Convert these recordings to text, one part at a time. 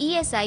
ESI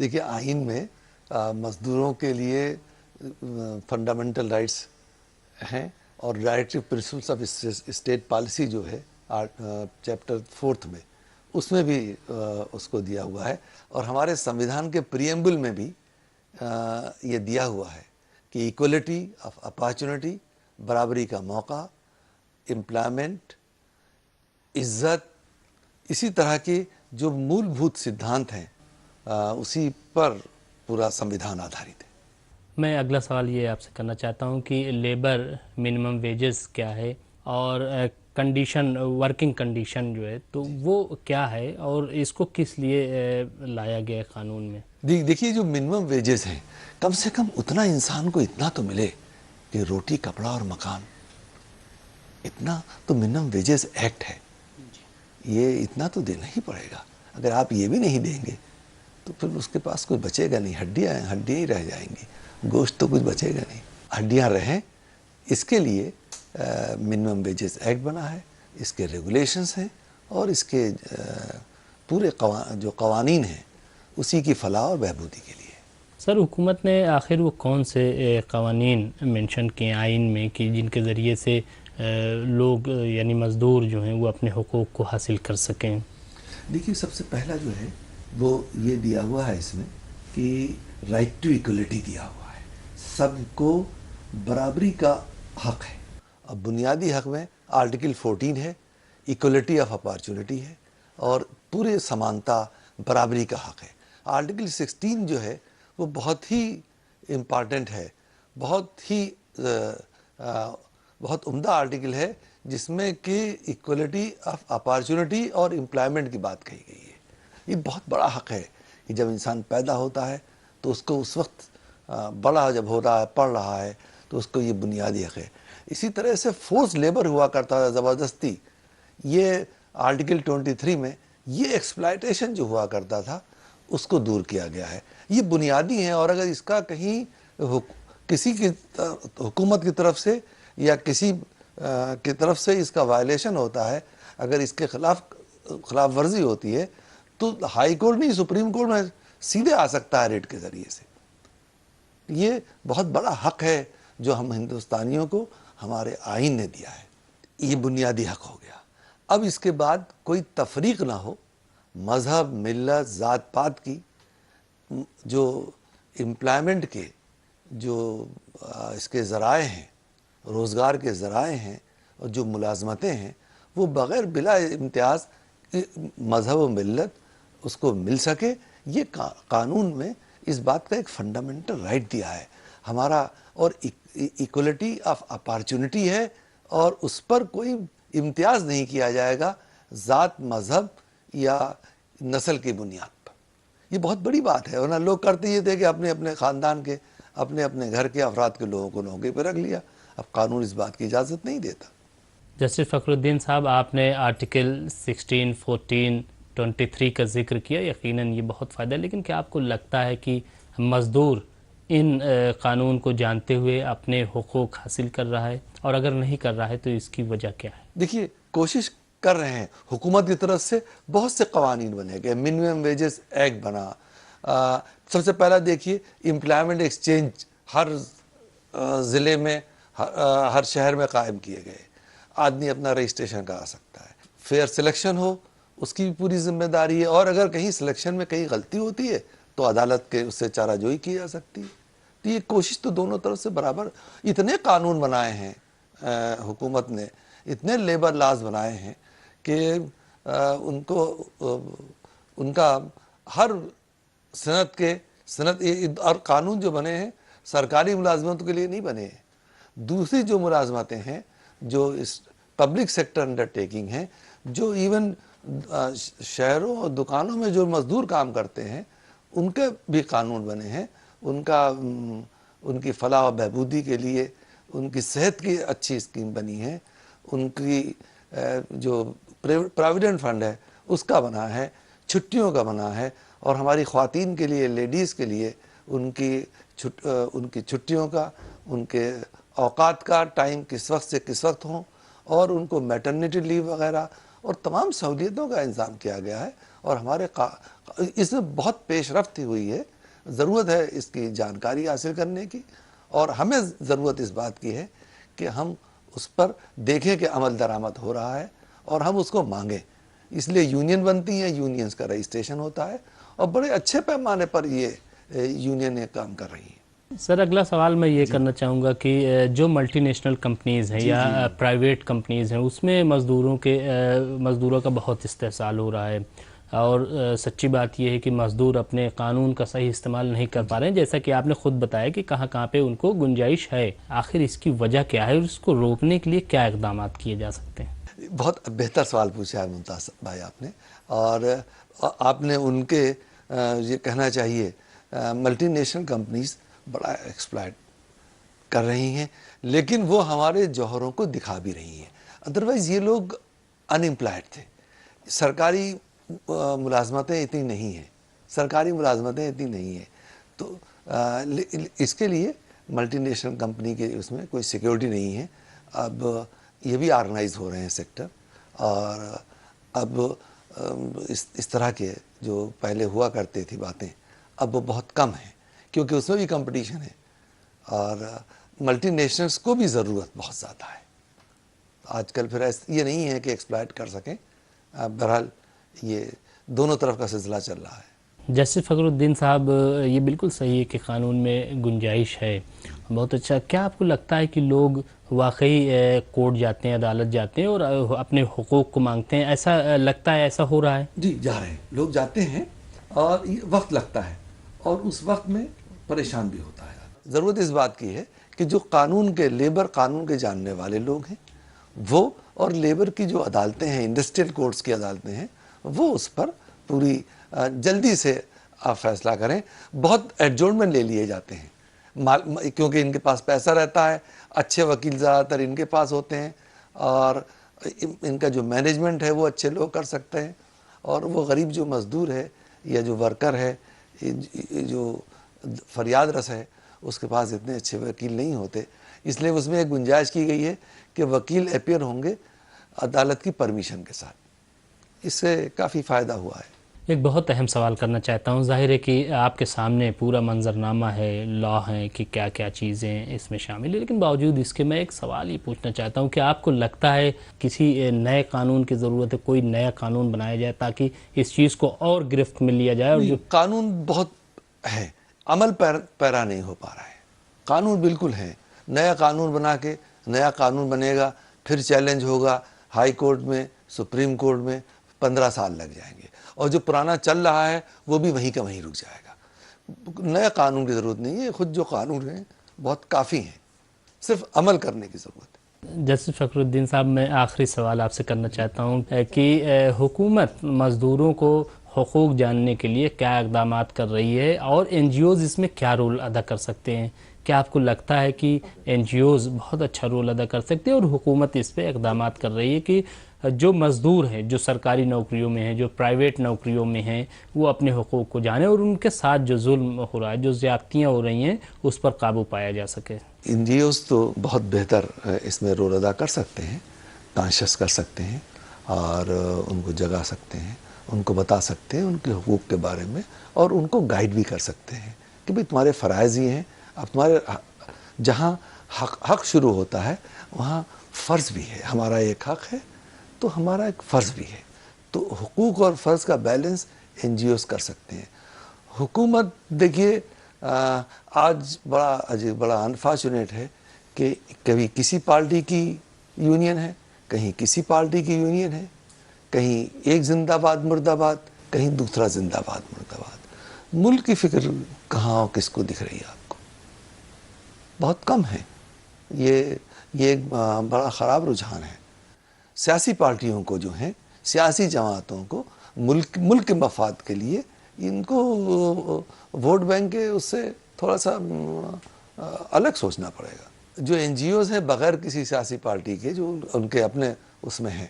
دیکھیے آئین میں مزدوروں کے لیے فنڈامنٹل رائٹس ہیں اور directive principles of state policy جو ہے چیپٹر 4 میں اس میں بھی اس کو دیا ہوا ہے، اور ہمارے سنویدھان کے پریمبل میں بھی یہ دیا ہوا ہے کہ ایکولیٹی آف اپارچونٹی، برابری کا موقع، امپلائمنٹ، عزت، اسی طرح کے جو مول بھوت سدھانت ہیں اسی پر پورا سنویدھان آدھارت ہے۔ میں اگلا سوال یہ آپ سے کرنا چاہتا ہوں کہ لیبر منیمم ویجز کیا ہے اور کنڈیشن، ورکنگ کنڈیشن جو ہے تو وہ کیا ہے اور اس کو کس لیے لایا گیا ہے قانون میں؟ دیکھیے جو منیمم ویجز ہیں کم سے کم اتنا انسان کو اتنا تو ملے کہ روٹی، کپڑا اور مکان، اتنا تو منیمم ویجز ایکٹ ہے، یہ اتنا تو دینا ہی پڑے گا۔ اگر آپ یہ بھی نہیں دیں گے تو پھر اس کے پاس کوئی بچے گا نہیں، ہڈیاں ہی رہ جائیں گی، گوشت تو کچھ بچے گا نہیں، ہڈیاں رہیں۔ اس کے لیے منیمم ویجز ایکٹ بنا ہے، اس کے ریگولیشنز ہیں اور اس کے پورے جو قوانین ہیں اسی کی فلاح اور بہبودی کے لیے۔ سر حکومت نے آخر وہ کون سے قوانین مینشن کیے آئین میں کہ جن کے ذریعے سے لوگ یعنی مزدور جو ہیں وہ اپنے حقوق کو حاصل کر سکیں؟ دیکھیے سب سے پہلا جو ہے وہ یہ دیا ہوا ہے اس میں کہ رائٹ ٹو ایکولیٹی دیا ہوا ہے، سب کو برابری کا حق ہے۔ اب بنیادی حق میں آرٹیکل 14 ہے، ایکولیٹی آف اپارچونٹی ہے اور پورے سمانتا، برابری کا حق ہے۔ آرٹیکل 16 جو ہے وہ بہت ہی امپارٹنٹ ہے، بہت عمدہ آرٹیکل ہے، جس میں کہ ایکولیٹی آف اپارچونٹی اور امپلائمنٹ کی بات کہی گئی ہے۔ یہ بہت بڑا حق ہے کہ جب انسان پیدا ہوتا ہے تو اس کو اس وقت بڑا جب ہو رہا ہے، پڑھ رہا ہے، تو اس کو یہ بنیادی حق ہے۔ اسی طرح سے فورس لیبر ہوا کرتا تھا، زبردستی، یہ آرٹیکل 23 میں یہ ایکسپلائٹیشن جو ہوا کرتا تھا اس کو دور کیا گیا ہے۔ یہ بنیادی ہیں، اور اگر اس کا کہیں کسی کی حکومت کی طرف سے یا کسی کی طرف سے اس کا وائلیشن ہوتا ہے، اگر اس کے خلاف ورزی ہوتی ہے تو ہائی کورٹ نہیں، سپریم کورٹ میں سیدھے آ سکتا ہے ریٹ کے ذریعے سے۔ یہ بہت بڑا حق ہے جو ہم ہندوستانیوں کو ہمارے آئین نے دیا ہے، یہ بنیادی حق ہو گیا۔ اب اس کے بعد کوئی تفریق نہ ہو مذہب، ملت، ذات پات کی۔ جو امپلائمنٹ کے جو اس کے ذرائع ہیں، روزگار کے ذرائع ہیں اور جو ملازمتیں ہیں، وہ بغیر بلا امتیاز مذہب و ملت اس کو مل سکے، یہ قانون میں اس بات کا ایک فنڈامنٹل رائٹ دیا ہے ہمارا، اور ایکولیٹی آف اپارچونٹی ہے، اور اس پر کوئی امتیاز نہیں کیا جائے گا ذات، مذہب یا نسل کی بنیاد پر۔ یہ بہت بڑی بات ہے، ورنہ لوگ کرتے یہ تھے کہ اپنے اپنے خاندان کے، اپنے اپنے گھر کے افراد کے لوگوں کو نوکری پہ رکھ لیا۔ اب قانون اس بات کی اجازت نہیں دیتا۔ جسٹس فخر الدین صاحب، آپ نے آرٹیکل 16، 14، 23 کا ذکر کیا، یقیناً یہ بہت فائدہ ہے، لیکن کیا آپ کو لگتا ہے کہ مزدور ان قانون کو جانتے ہوئے اپنے حقوق حاصل کر رہا ہے، اور اگر نہیں کر رہا ہے تو اس کی وجہ کیا ہے؟ دیکھیے کوشش کر رہے ہیں، حکومت کی طرف سے بہت سے قوانین بنے گئے، منیمم ویجز ایکٹ بنا۔ سب سے پہلا دیکھیے امپلائمنٹ ایکسچینج ہر ضلع میں، ہر شہر میں قائم کیے گئے، آدمی اپنا رجسٹریشن کرا سکتا ہے۔ فیئر سلیکشن ہو، اس کی بھی پوری ذمہ داری ہے، اور اگر کہیں سلیکشن میں کہیں غلطی ہوتی ہے تو عدالت کے اس سے چارہ جوئی کی جا سکتی ہے۔ تو یہ کوشش تو دونوں طرف سے برابر، اتنے قانون بنائے ہیں حکومت نے، اتنے لیبر لاز بنائے ہیں کہ ان کا ہر صنعت اور قانون جو بنے ہیں سرکاری ملازمتوں کے لیے نہیں بنے ہیں، دوسری جو ملازمتیں ہیں، جو اس پبلک سیکٹر انڈرٹیکنگ ہیں، جو ایون شہروں اور دکانوں میں جو مزدور کام کرتے ہیں، ان کے بھی قانون بنے ہیں، ان کی فلاح و بہبودی کے لیے، ان کی صحت کی اچھی اسکیم بنی ہے، ان کی جو پراویڈنٹ فنڈ ہے اس کا بنا ہے، چھٹیوں کا بنا ہے، اور ہماری خواتین کے لیے، لیڈیز کے لیے ان کی چھٹیوں کا، ان کے اوقات کا ٹائم کس وقت سے کس وقت ہوں، اور ان کو میٹرنیٹی لیو وغیرہ اور تمام سہولیتوں کا انتظام کیا گیا ہے، اور ہمارے اس میں بہت پیش رفت ہوئی ہے. ضرورت ہے اس کی جانکاری حاصل کرنے کی، اور ہمیں ضرورت اس بات کی ہے کہ ہم اس پر دیکھیں کہ عمل درآمد ہو رہا ہے اور ہم اس کو مانگیں. اس لیے یونین بنتی ہیں، یونینز کا رجسٹریشن ہوتا ہے، اور بڑے اچھے پیمانے پر یہ یونینیں کام کر رہی ہیں. سر اگلا سوال میں یہ کرنا چاہوں گا کہ جو ملٹی نیشنل کمپنیز ہیں یا پرائیویٹ کمپنیز ہیں، اس میں مزدوروں کا بہت استحصال ہو رہا ہے، اور سچی بات یہ ہے کہ مزدور اپنے قانون کا صحیح استعمال نہیں کر پا رہے ہیں، جیسا کہ آپ نے خود بتایا کہ کہاں کہاں پہ ان کو گنجائش ہے. آخر اس کی وجہ کیا ہے اور اس کو روکنے کے لیے کیا اقدامات کیے جا سکتے ہیں؟ بہت بہتر سوال پوچھا ہے ممتاز بھائی آپ نے، اور آپ نے ان کے یہ کہنا چاہیے ملٹی نیشنل کمپنیز بڑا ایکسپلائٹ کر رہی ہیں، لیکن وہ ہمارے جوہروں کو دکھا بھی رہی ہیں. ادروائز یہ لوگ ان امپلائڈ تھے. سرکاری ملازمتیں اتنی نہیں ہیں، تو اس کے لیے ملٹی نیشنل کمپنی کے اس میں کوئی سیکیورٹی نہیں ہے. اب یہ بھی آرگنائز ہو رہے ہیں سیکٹر، اور اب اس طرح کے جو پہلے ہوا کرتے تھی باتیں اب وہ بہت کم ہیں، کیونکہ اس میں بھی کمپٹیشن ہے، اور ملٹی نیشنلز کو بھی ضرورت بہت زیادہ ہے. آج کل پھر یہ نہیں ہے کہ ایکسپلائٹ کر سکیں. بہرحال یہ دونوں طرف کا سلسلہ چل رہا ہے. جسٹس فخر الدین صاحب، یہ بالکل صحیح ہے کہ قانون میں گنجائش ہے، بہت اچھا. کیا آپ کو لگتا ہے کہ لوگ واقعی کورٹ جاتے ہیں، عدالت جاتے ہیں اور اپنے حقوق کو مانگتے ہیں؟ ایسا لگتا ہے ایسا ہو رہا ہے؟ جی، جا رہے ہیں لوگ، جاتے ہیں، اور وقت لگتا ہے، اور اس وقت میں پریشان بھی ہوتا ہے. ضرورت اس بات کی ہے کہ جو لیبر قانون کے جاننے والے لوگ ہیں وہ، اور لیبر کی جو عدالتیں ہیں، انڈسٹریل کورٹس کی عدالتیں ہیں، وہ اس پر پوری جلدی سے آپ فیصلہ کریں. بہت ایڈجورنمنٹ لے لیے جاتے ہیں کیونکہ ان کے پاس پیسہ رہتا ہے، اچھے وکیل زیادہ تر ان کے پاس ہوتے ہیں، اور ان کا جو مینجمنٹ ہے وہ اچھے لوگ کر سکتے ہیں، اور وہ غریب جو مزدور ہے یا جو ورکر ہے، جو فریاد رس ہے، اس کے پاس اتنے اچھے وکیل نہیں ہوتے. اس لیے اس میں ایک گنجائش کی گئی ہے کہ وکیل اپیئر ہوں گے عدالت کی پرمیشن کے ساتھ. اس سے کافی فائدہ ہوا ہے. ایک بہت اہم سوال کرنا چاہتا ہوں. ظاہر ہے کہ آپ کے سامنے پورا منظرنامہ ہے، لا ہے کہ کیا کیا چیزیں اس میں شامل ہیں، لیکن باوجود اس کے میں ایک سوال یہ پوچھنا چاہتا ہوں کہ آپ کو لگتا ہے کسی نئے قانون کی ضرورت ہے، کوئی نیا قانون بنایا جائے تاکہ اس چیز کو اور گرفت میں لیا جائے؟ اور جو قانون بہت ہے، عمل پیرا نہیں ہو پا رہا ہے. قانون بالکل ہے، نیا قانون بنا کے نیا قانون بنے گا، پھر چیلنج ہوگا ہائی کورٹ میں، سپریم کورٹ میں، 15 سال لگ جائیں گے، اور جو پرانا چل رہا ہے وہ بھی وہیں کا وہیں رک جائے گا. نیا قانون کی ضرورت نہیں ہے، خود جو قانون ہیں بہت کافی ہیں، صرف عمل کرنے کی ضرورت ہے. جسٹس فخر الدین صاحب، میں آخری سوال آپ سے کرنا چاہتا ہوں کہ حکومت مزدوروں کو حقوق جاننے کے لیے کیا اقدامات کر رہی ہے، اور این جی اوز اس میں کیا رول ادا کر سکتے ہیں؟ کیا آپ کو لگتا ہے کہ این جی اوز بہت اچھا رول ادا کر سکتے ہیں، اور حکومت اس پہ اقدامات کر رہی ہے کہ جو مزدور ہیں، جو سرکاری نوکریوں میں ہیں، جو پرائیویٹ نوکریوں میں ہیں، وہ اپنے حقوق کو جانیں اور ان کے ساتھ جو ظلم ہو رہا ہے، جو زیادتیاں ہو رہی ہیں، اس پر قابو پایا جا سکے؟ این جی اوز تو بہت بہتر اس میں رول ادا کر سکتے ہیں، کانشیس کر سکتے ہیں، اور ان کو جگا سکتے ہیں، ان کو بتا سکتے ہیں ان کے حقوق کے بارے میں، اور ان کو گائیڈ بھی کر سکتے ہیں کہ بھئی تمہارے فرائض یہ ہیں. اب تمہارے جہاں حق شروع ہوتا ہے وہاں فرض بھی ہے. ہمارا ایک حق ہے تو ہمارا ایک فرض بھی ہے. تو حقوق اور فرض کا بیلنس این جی اوز کر سکتے ہیں. حکومت دیکھیے آج بڑا عجیب، بڑا انفارچونیٹ ہے کہ کبھی کسی پارٹی کی یونین ہے، کہیں کسی پارٹی کی یونین ہے، کہیں ایک زندہ باد مرد آباد، کہیں دوسرا زندہ باد مرد آباد. ملک کی فکر کہاں اور کس کو دکھ رہی ہے؟ آپ کو بہت کم ہے. یہ ایک بڑا خراب رجحان ہے. سیاسی پارٹیوں کو جو ہیں، سیاسی جماعتوں کو ملک کے مفاد کے لیے ان کو ووٹ بینک کے اس سے تھوڑا سا الگ سوچنا پڑے گا. جو این جی اوز ہیں بغیر کسی سیاسی پارٹی کے، جو ان کے اپنے اس میں ہیں،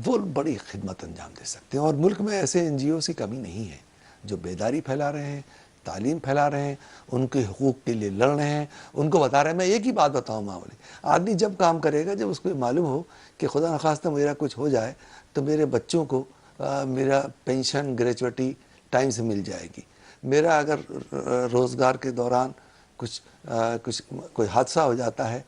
وہ بڑی خدمت انجام دے سکتے ہیں. اور ملک میں ایسے این جی اوز کی کمی نہیں ہے جو بیداری پھیلا رہے ہیں، تعلیم پھیلا رہے ہیں، ان کے حقوق کے لیے لڑ رہے ہیں، ان کو بتا رہے ہیں. میں ایک ہی بات بتاؤں معاملے، آدمی جب کام کرے گا جب اس کو معلوم ہو کہ خدا نخواستہ میرا کچھ ہو جائے تو میرے بچوں کو میرا پینشن، گریجویٹی ٹائم سے مل جائے گی. میرا اگر روزگار کے دوران کوئی حادثہ ہو جاتا ہے,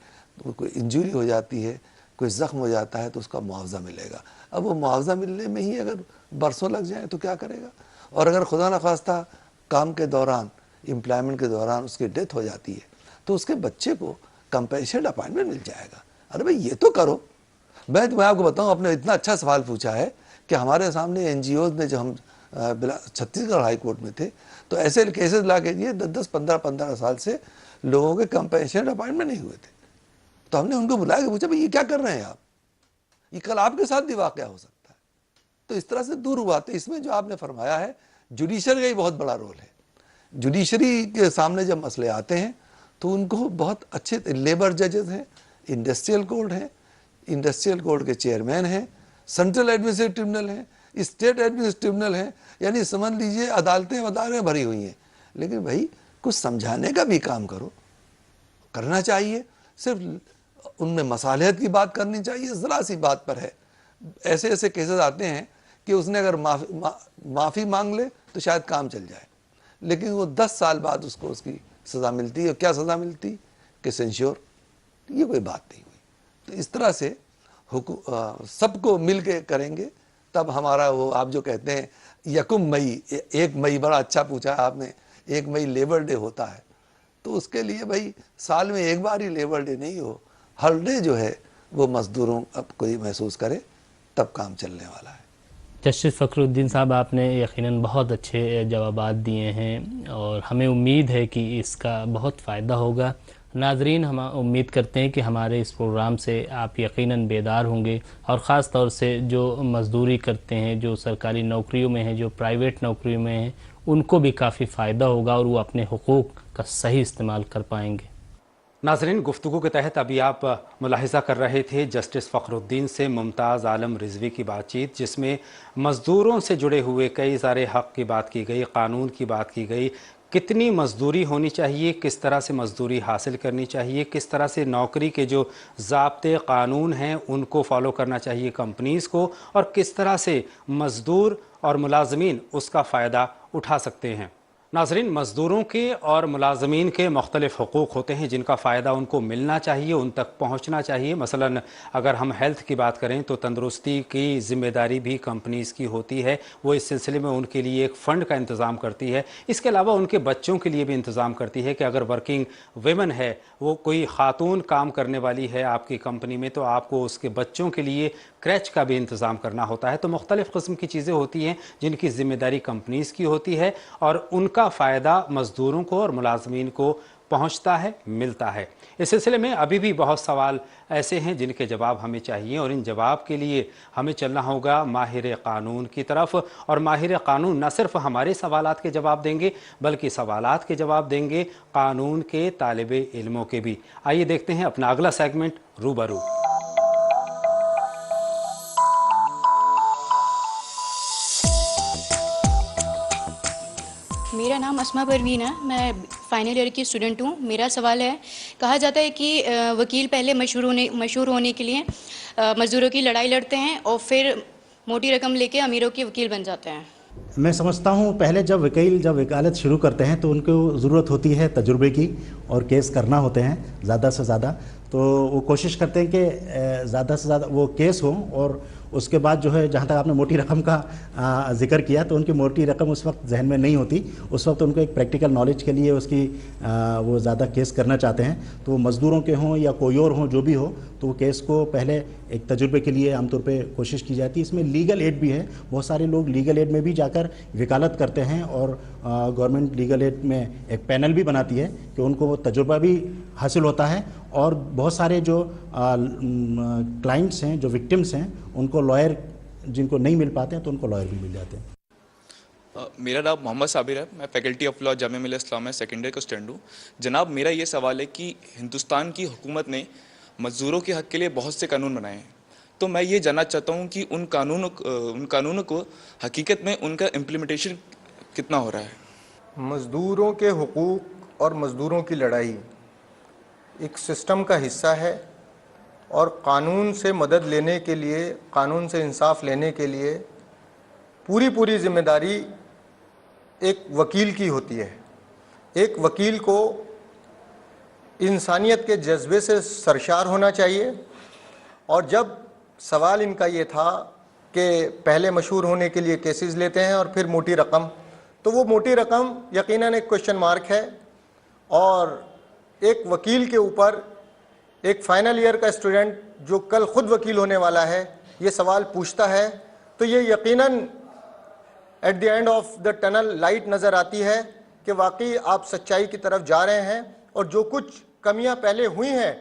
کوئی انجری ہو جاتی ہے, کوئی زخم ہو جاتا ہے, تو اس کا معاوضہ ملے گا. اب وہ معاوضہ ملنے میں ہی اگر برسوں لگ جائیں تو کیا کرے گا؟ اور اگر خدا نخواستہ کام کے دوران, امپلائمنٹ کے دوران اس کی ڈیتھ ہو جاتی ہے, تو اس کے بچے کو کمپنسیٹ اپائنٹمنٹ مل جائے گا. ارے بھائی یہ تو کرو. میں آپ کو بتاؤں, آپ نے اتنا اچھا سوال پوچھا ہے کہ ہمارے سامنے NGOز نے, جو ہم چھتیس گڑھ ہائی کورٹ میں تھے, تو ایسے کیسز لا کے دیے 10 15 سال سے لوگوں کے کمپنسیٹ اپائنٹمنٹ نہیں ہوئے تھے. تو ہم نے ان کو بلایا کہ پوچھا بھائی یہ کیا کر رہے ہیں آپ, یہ کل آپ کے ساتھ بھی واقعہ ہو سکتا ہے. تو اس طرح سے دور ہوا. تو اس میں جو آپ نے فرمایا ہے, جوڈیشری کا ہی بہت بڑا رول ہے. جوڈیشری کے سامنے جب مسئلے آتے ہیں تو ان کو بہت اچھے, لیبر ججز ہیں, انڈسٹریل کورٹ ہیں, انڈسٹریل کورٹ کے چیئرمین ہیں, سینٹرل ایڈمنسٹریٹو ٹربونل ہیں, اسٹیٹ ایڈمنسٹریٹو ٹربونل ہیں, یعنی سمجھ لیجئے عدالتیں بھری ہوئی ہیں. لیکن بھائی کچھ سمجھانے کا بھی کام کرنا چاہیے. صرف ان میں مصالحت کی بات کرنی چاہیے. ذرا سی بات پر ہے, ایسے کیسز آتے ہیں کہ اس نے اگر معافی مانگ لے تو شاید کام چل جائے, لیکن وہ 10 سال بعد اس کو اس کی سزا ملتی ہے. اور کیا سزا ملتی کہ سینشور. یہ کوئی بات نہیں ہوئی. تو اس طرح سے سب کو مل کے کریں گے تب ہمارا وہ, آپ جو کہتے ہیں 1 مئی, 1 مئی بڑا اچھا پوچھا آپ نے, 1 مئی لیبر ڈے ہوتا ہے, تو اس کے لیے بھائی سال میں ایک بار ہی لیبر ڈے نہیں ہو, ہر ڈے جو ہے وہ مزدوروں اب کوئی محسوس کرے, تب کام چلنے والا ہے. جسٹس فخر الدین صاحب, آپ نے یقیناً بہت اچھے جوابات دیے ہیں اور ہمیں امید ہے کہ اس کا بہت فائدہ ہوگا. ناظرین, ہم امید کرتے ہیں کہ ہمارے اس پروگرام سے آپ یقیناً بیدار ہوں گے, اور خاص طور سے جو مزدوری کرتے ہیں, جو سرکاری نوکریوں میں ہیں, جو پرائیویٹ نوکریوں میں ہیں, ان کو بھی کافی فائدہ ہوگا اور وہ اپنے حقوق کا صحیح استعمال کر پائیں گے. ناظرین, گفتگو کے تحت ابھی آپ ملاحظہ کر رہے تھے جسٹس فخر الدین سے ممتاز عالم رضوی کی بات چیت, جس میں مزدوروں سے جڑے ہوئے کئی سارے حق کی بات کی گئی, قانون کی بات کی گئی, کتنی مزدوری ہونی چاہیے, کس طرح سے مزدوری حاصل کرنی چاہیے, کس طرح سے نوکری کے جو ضابطے قانون ہیں ان کو فالو کرنا چاہیے کمپنیز کو, اور کس طرح سے مزدور اور ملازمین اس کا فائدہ اٹھا سکتے ہیں. ناظرین, مزدوروں کے اور ملازمین کے مختلف حقوق ہوتے ہیں جن کا فائدہ ان کو ملنا چاہیے, ان تک پہنچنا چاہیے. مثلا اگر ہم ہیلتھ کی بات کریں تو تندرستی کی ذمہ داری بھی کمپنیز کی ہوتی ہے, وہ اس سلسلے میں ان کے لیے ایک فنڈ کا انتظام کرتی ہے. اس کے علاوہ ان کے بچوں کے لیے بھی انتظام کرتی ہے کہ اگر ورکنگ ویمن ہے, وہ کوئی خاتون کام کرنے والی ہے آپ کی کمپنی میں, تو آپ کو اس کے بچوں کے لیے کریچ کا بھی انتظام کرنا ہوتا ہے. تو مختلف قسم کی چیزیں ہوتی ہیں جن کی ذمہ داری کمپنیز کی ہوتی ہے, اور ان کا فائدہ مزدوروں کو اور ملازمین کو پہنچتا ہے, ملتا ہے. اس سلسلے میں ابھی بھی بہت سوال ایسے ہیں جن کے جواب ہمیں چاہیے, اور ان جواب کے لیے ہمیں چلنا ہوگا ماہر قانون کی طرف. اور ماہر قانون نہ صرف ہمارے سوالات کے جواب دیں گے بلکہ سوالات کے جواب دیں گے قانون کے طالب علموں کے بھی. آئیے دیکھتے ہیں اپنا اگلا سیگمنٹ, روبرو. میرا نام اسما پروین ہے, میں فائنل ایئر کی اسٹوڈنٹ ہوں. میرا سوال ہے, کہا جاتا ہے کہ وکیل پہلے مشہور ہونے کے لیے مزدوروں کی لڑائی لڑتے ہیں اور پھر موٹی رقم لے کے امیروں کے وکیل بن جاتے ہیں. میں سمجھتا ہوں پہلے جب وکالت شروع کرتے ہیں تو ان کو ضرورت ہوتی ہے تجربے کی, اور کیس کرنا ہوتے ہیں زیادہ سے زیادہ, تو وہ کوشش کرتے ہیں کہ زیادہ سے زیادہ وہ کیس ہوں. اور اس کے بعد جو ہے, جہاں تک آپ نے موٹی رقم کا ذکر کیا, تو ان کی موٹی رقم اس وقت ذہن میں نہیں ہوتی. اس وقت ان کو ایک پریکٹیکل نالج کے لیے اس کی وہ زیادہ کیس کرنا چاہتے ہیں. تو وہ مزدوروں کے ہوں یا کوئی اور ہوں, جو بھی ہو, تو وہ کیس کو پہلے ایک تجربے کے لیے عام طور پہ کوشش کی جاتی ہے. اس میں لیگل ایڈ بھی ہے, بہت سارے لوگ لیگل ایڈ میں بھی جا کر وکالت کرتے ہیں, اور گورنمنٹ لیگل ایڈ میں ایک پینل بھی بناتی ہے کہ ان کو وہ تجربہ بھی حاصل ہوتا ہے. اور بہت سارے جو کلائنٹس ہیں, جو وکٹمس ہیں, ان کو لائر جن کو نہیں مل پاتے ہیں تو ان کو لائر بھی مل جاتے ہیں. میرا نام محمد صابر ہے, میں faculty of law Jamia Millia Islamia second year کا اسٹوڈنٹ ہوں. جناب, میرا یہ سوال ہے کہ ہندوستان کی حکومت نے مزدوروں کے حق کے لیے بہت سے قانون بنائے ہیں, تو میں یہ جاننا چاہتا ہوں کہ ان قانونوں کو حقیقت میں ان کا امپلیمنٹیشن کتنا ہو رہا ہے. مزدوروں کے حقوق اور مزدوروں کی لڑائی ایک سسٹم کا حصہ ہے, اور قانون سے مدد لینے کے لیے, قانون سے انصاف لینے کے لیے پوری ذمہ داری ایک وکیل کی ہوتی ہے. ایک وکیل کو انسانیت کے جذبے سے سرشار ہونا چاہیے. اور جب سوال ان کا یہ تھا کہ پہلے مشہور ہونے کے لیے کیسز لیتے ہیں اور پھر موٹی رقم, تو وہ موٹی رقم یقیناً ایک کوشچن مارک ہے. اور ایک وکیل کے اوپر ایک فائنل ایئر کا اسٹوڈنٹ جو کل خود وکیل ہونے والا ہے یہ سوال پوچھتا ہے تو یہ یقیناً at the end of the tunnel light نظر آتی ہے کہ واقعی آپ سچائی کی طرف جا رہے ہیں, اور جو کچھ کمیاں پہلے ہوئی ہیں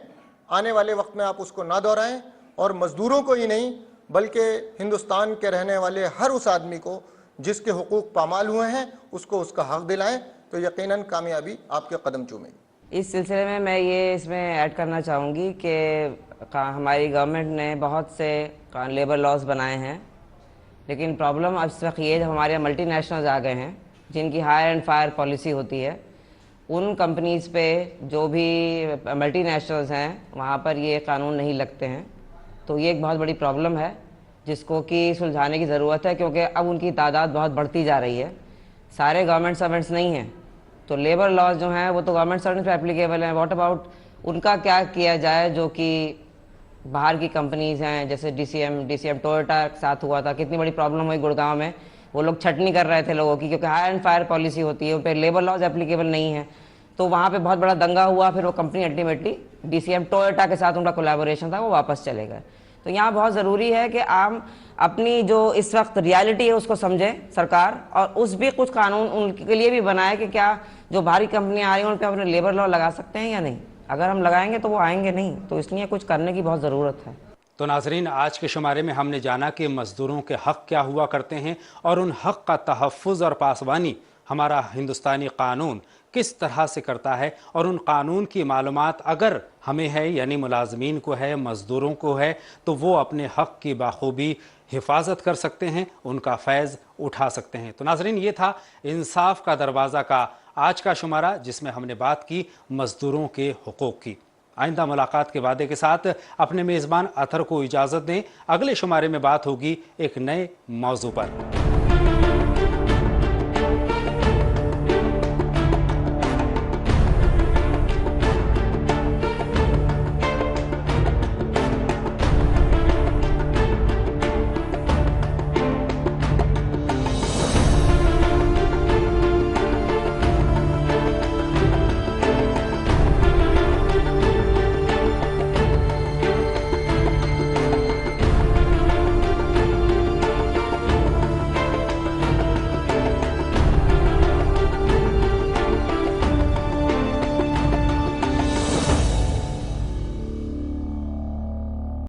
آنے والے وقت میں آپ اس کو نہ دہرائیں, اور مزدوروں کو ہی نہیں بلکہ ہندوستان کے رہنے والے ہر اس آدمی کو جس کے حقوق پامال ہوئے ہیں اس کو اس کا حق دلائیں, تو یقیناً کامیابی آپ کے قدم چومے گی. اس سلسلے میں یہ اس میں ایڈ کرنا چاہوں گی کہ ہماری گورنمنٹ نے بہت سے لیبر لاز بنائے ہیں, لیکن پرابلم اب اس وقت یہ جب ہمارے ملٹی نیشنلز آ گئے ہیں جن کی ہائر اینڈ فائر پالیسی ہوتی ہے, ان کمپنیز پہ جو بھی ملٹی نیشنلز ہیں وہاں پر یہ قانون نہیں لگتے ہیں. تو یہ ایک بہت بڑی پرابلم ہے جس کو کہ سلجھانے کی ضرورت ہے, کیونکہ اب ان کی تعداد بہت بڑھتی جا رہی ہے. سارے گورنمنٹ سرونٹس نہیں ہیں, تو لیبر لاز جو ہیں وہ تو گورنمنٹ سرونٹس پہ اپلیکیبل ہیں. واٹ اباؤٹ ان کا کیا کیا جائے جو کہ باہر کی کمپنیز ہیں, جیسے ڈی سی ایم ٹویوٹا کے ساتھ ہوا تھا, کتنی بڑی پرابلم ہوئی گڑگاؤں میں. وہ لوگ چھٹنی کر رہے تھے لوگوں کی کیونکہ ہائر اینڈ فائر پالیسی ہوتی ہے, ان پہ لیبر لاز اپلیکیبل نہیں ہے. تو وہاں پہ بہت بڑا دنگا ہوا, پھر وہ company ultimately D C M Toyota کے ساتھ ان کا کولیبوریشن تھا, وہ واپس چلے گئے. تو یہاں بہت ضروری ہے کہ عام اپنی جو اس وقت ریالٹی ہے اس کو سمجھے سرکار, اور اس بھی کچھ قانون ان کے لیے بھی بنائے کہ کیا جو باہری کمپنیاں آ رہی ہیں ان پہ اپنے لیبر لا لگا سکتے ہیں یا نہیں. اگر ہم لگائیں گے تو وہ آئیں گے نہیں, تو اس لیے کچھ کرنے کی بہت ضرورت ہے. تو ناظرین, آج کے شمارے میں ہم نے جانا کہ مزدوروں کے حق کیا ہوا کرتے ہیں اور ان حق کا تحفظ اور پاسبانی ہمارا ہندوستانی قانون کس طرح سے کرتا ہے, اور ان قانون کی معلومات اگر ہمیں ہے یعنی ملازمین کو ہے, مزدوروں کو ہے, تو وہ اپنے حق کی بخوبی حفاظت کر سکتے ہیں, ان کا فیض اٹھا سکتے ہیں. تو ناظرین, یہ تھا انصاف کا دروازہ کا آج کا شمارہ جس میں ہم نے بات کی مزدوروں کے حقوق کی. آئندہ ملاقات کے وعدے کے ساتھ اپنے میزبان اطہر کو اجازت دیں. اگلے شمارے میں بات ہوگی ایک نئے موضوع پر.